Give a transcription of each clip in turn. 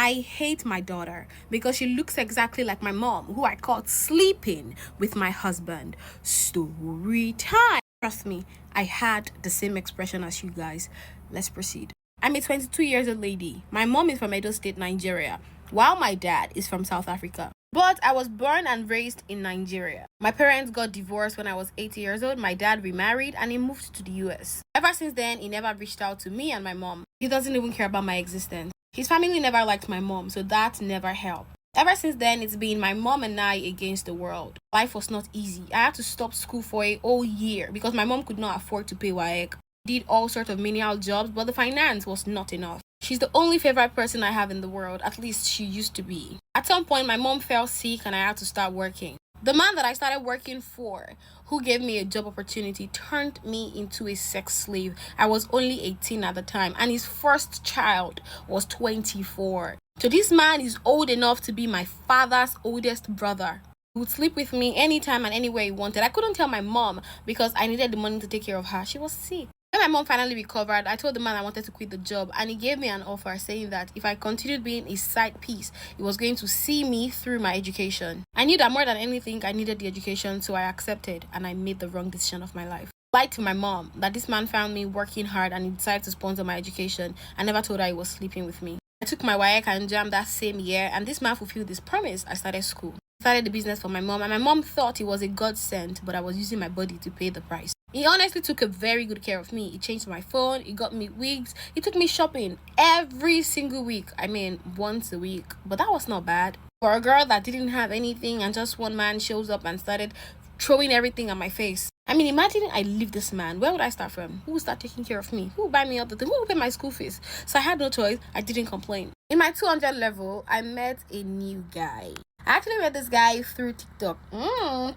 I hate my daughter because she looks exactly like my mom, who I caught sleeping with my husband. Story time. Trust me, I had the same expression as you guys. Let's proceed. I'm a 22 years old lady. My mom is from Edo State, Nigeria, while my dad is from South Africa. But I was born and raised in Nigeria. My parents got divorced when I was 8 years old. My dad remarried and he moved to the US. Ever since then, he never reached out to me and my mom. He doesn't even care about my existence. His family never liked my mom, so that never helped. Ever since then, it's been my mom and I against the world. Life was not easy. I had to stop school for a whole year because my mom could not afford to pay WAEC. Did all sorts of menial jobs, but the finance was not enough. She's the only favorite person I have in the world, at least she used to be. At some point, my mom fell sick and I had to start working. The man that I started working for, who gave me a job opportunity, turned me into a sex slave. I was only 18 at the time, and his first child was 24. So this man is old enough to be my father's oldest brother. He would sleep with me anytime and anywhere he wanted. I couldn't tell my mom because I needed the money to take care of her. She was sick. When my mom finally recovered, I told the man I wanted to quit the job, and he gave me an offer saying that if I continued being a side piece, he was going to see me through my education. I knew that more than anything, I needed the education, so I accepted, and I made the wrong decision of my life. I lied to my mom that this man found me working hard and he decided to sponsor my education. I never told her he was sleeping with me. I took my WAEC and JAMB that same year, and this man fulfilled his promise. I started school. I started the business for my mom, and my mom thought it was a godsend, but I was using my body to pay the price. He honestly took a very good care of me. He changed my phone, he got me wigs, he took me shopping every single week. I mean, once a week. But that was not bad. For a girl that didn't have anything and just one man shows up and started throwing everything at my face. I mean, imagine I leave this man. Where would I start from? Who would start taking care of me? Who would buy me up the thing? Who would pay my school fees? So I had no choice. I didn't complain. In my 200 level, I met a new guy. I actually met this guy through TikTok.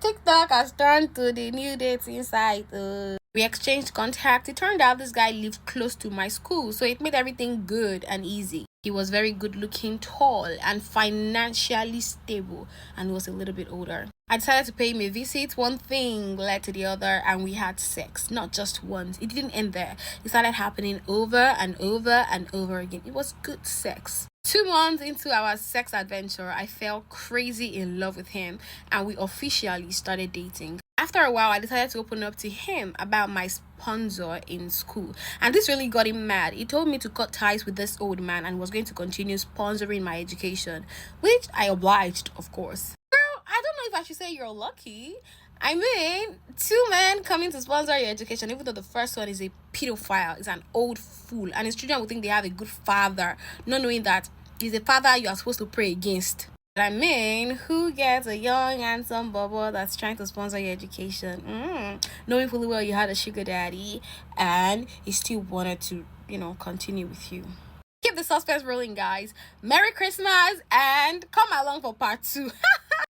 TikTok has turned to the new dating site. We exchanged contact. It turned out this guy lived close to my school, so it made everything good and easy. He was very good looking, tall, and financially stable, and was a little bit older. I decided to pay him a visit. One thing led to the other, and we had sex. Not just once. It didn't end there. It started happening over and over and over again. It was good sex. 2 months into our sex adventure, I fell crazy in love with him, and we officially started dating. After a while, I decided to open up to him about my sponsor in school, and this really got him mad. He told me to cut ties with this old man and was going to continue sponsoring my education, which I obliged, of course. Girl, I don't know if I should say you're lucky. I mean, 2 men coming to sponsor your education, even though the first one is a pedophile, is an old fool, and his children will think they have a good father, not knowing that he's a father you are supposed to pray against. I mean, who gets a young, handsome bubble that's trying to sponsor your education? Knowing fully well you had a sugar daddy and he still wanted to, continue with you. Keep the suspense rolling, guys. Merry Christmas and come along for part 2.